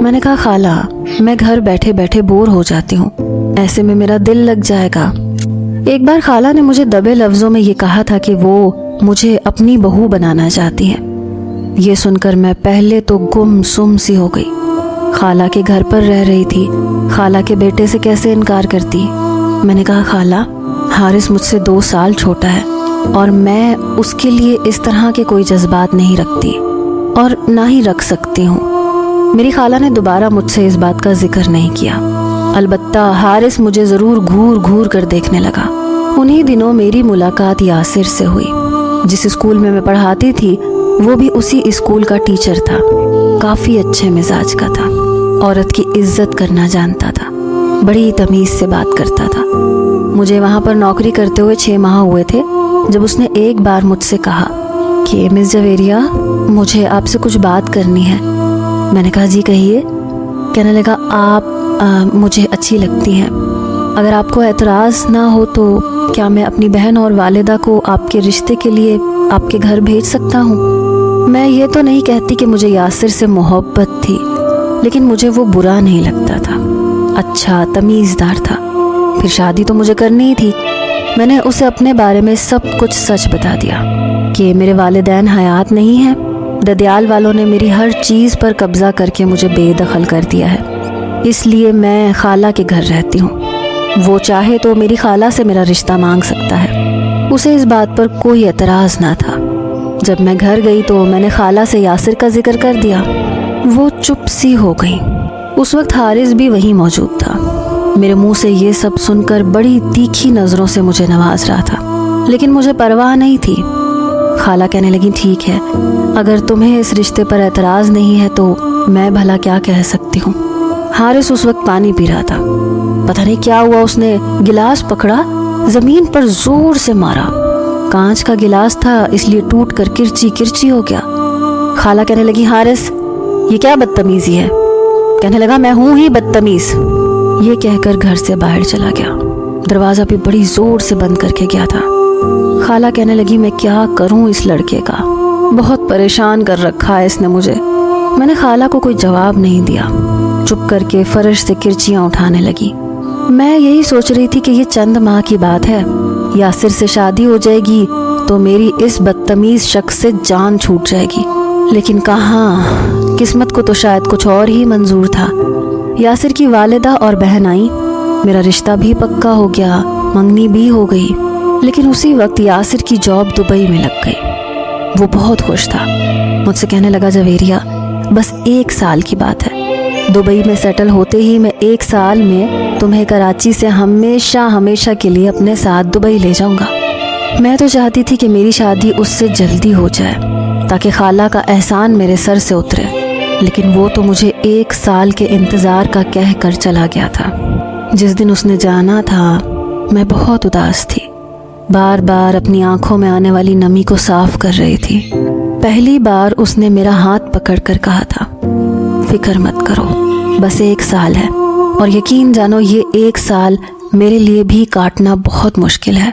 میں نے کہا خالہ میں گھر بیٹھے بیٹھے بور ہو جاتی ہوں, ایسے میں میرا دل لگ جائے گا. ایک بار خالہ نے مجھے دبے لفظوں میں یہ کہا تھا کہ وہ مجھے اپنی بہو بنانا چاہتی ہیں. یہ سن کر میں پہلے تو گم سم سی ہو گئی. خالہ کے گھر پر رہ رہی تھی, خالہ کے بیٹے سے کیسے انکار کرتی. میں نے کہا خالہ حارث مجھ سے 2 سال چھوٹا ہے اور میں اس کے لیے اس طرح کے کوئی جذبات نہیں رکھتی اور نہ ہی رکھ سکتی ہوں. میری خالہ نے دوبارہ مجھ سے اس بات کا ذکر نہیں کیا. البتہ حارث مجھے ضرور گھور گھور کر دیکھنے لگا. انہی دنوں میری ملاقات یاسر سے ہوئی. جس اسکول میں پڑھاتی تھی وہ بھی اسی اسکول کا ٹیچر تھا. کافی اچھے مزاج کا تھا, عورت کی عزت کرنا جانتا تھا, بڑی تمیز سے بات کرتا تھا. مجھے وہاں پر نوکری کرتے ہوئے 6 ماہ ہوئے تھے جب اس نے ایک بار مجھ سے کہا کہ مس جویریہ مجھے آپ سے کچھ بات کرنی ہے. میں نے کہا جی کہیے. کہنے لگا آپ مجھے اچھی لگتی ہیں, اگر آپ کو اعتراض نہ ہو تو کیا میں اپنی بہن اور والدہ کو آپ کے رشتے کے لیے آپ کے گھر بھیج سکتا ہوں. میں یہ تو نہیں کہتی کہ مجھے یاسر سے محبت تھی, لیکن مجھے وہ برا نہیں لگتا تھا, اچھا تمیزدار تھا. پھر شادی تو مجھے کرنی ہی تھی. میں نے اسے اپنے بارے میں سب کچھ سچ بتا دیا کہ میرے والدین حیات نہیں ہیں. ددیال والوں نے میری ہر چیز پر قبضہ کر کے مجھے بے دخل کر دیا ہے, اس لیے میں خالہ کے گھر رہتی ہوں. وہ چاہے تو میری خالہ سے میرا رشتہ مانگ سکتا ہے. اسے اس بات پر کوئی اعتراض نہ تھا. جب میں گھر گئی تو میں نے خالہ سے یاسر کا ذکر کر دیا. وہ چپ سی ہو گئی. اس وقت حارث بھی وہیں موجود تھا. میرے منہ سے یہ سب سن کر بڑی تیکھی نظروں سے مجھے نواز رہا تھا, لیکن مجھے پرواہ نہیں تھی. خالہ کہنے لگی ٹھیک ہے, اگر تمہیں اس رشتے پر اعتراض نہیں ہے تو میں بھلا کیا کہہ سکتی ہوں. حارث اس وقت پانی پی رہا تھا. پتہ نہیں کیا ہوا, اس نے گلاس پکڑا, زمین پر زور سے مارا. کانچ کا گلاس تھا اس لیے ٹوٹ کر کرچی کرچی ہو گیا. خالہ کہنے لگی حارث یہ کیا بدتمیزی ہے. کہنے لگا میں ہوں ہی بدتمیز. یہ کہہ کر گھر سے باہر چلا گیا. دروازہ بھی بڑی زور سے بند کر کے گیا تھا. خالہ کہنے لگی میں کیا کروں اس لڑکے کا, بہت پریشان کر رکھا ہے اس نے مجھے. میں نے خالہ کو کوئی جواب نہیں دیا, چپ کر کے فرش سے کرچیاں اٹھانے لگی. میں یہی سوچ رہی تھی کہ یہ چند ماہ کی بات ہے, یاسر سے شادی ہو جائے گی تو میری اس بدتمیز شخص سے جان چھوٹ جائے گی. لیکن کہاں, قسمت کو تو شاید کچھ اور ہی منظور تھا. یاسر کی والدہ اور بہن آئی, میرا رشتہ بھی پکا ہو گیا, منگنی بھی ہو گئی. لیکن اسی وقت یاسر کی جاب دبئی میں لگ گئی. وہ بہت خوش تھا. مجھ سے کہنے لگا جویریہ بس 1 سال کی بات ہے, دبئی میں سیٹل ہوتے ہی میں 1 سال میں تمہیں کراچی سے ہمیشہ کے لیے اپنے ساتھ دبئی لے جاؤں گا. میں تو چاہتی تھی کہ میری شادی اس سے جلدی ہو جائے تاکہ خالہ کا احسان میرے سر سے اترے, لیکن وہ تو مجھے 1 سال کے انتظار کا کہہ کر چلا گیا تھا. جس دن اس نے جانا تھا میں بہت اداس تھی, بار بار اپنی آنکھوں میں آنے والی نمی کو صاف کر رہی تھی. پہلی بار اس نے میرا ہاتھ پکڑ کر کہا تھا فکر مت کرو, بس 1 سال ہے, اور یقین جانو یہ 1 سال میرے لیے بھی کاٹنا بہت مشکل ہے.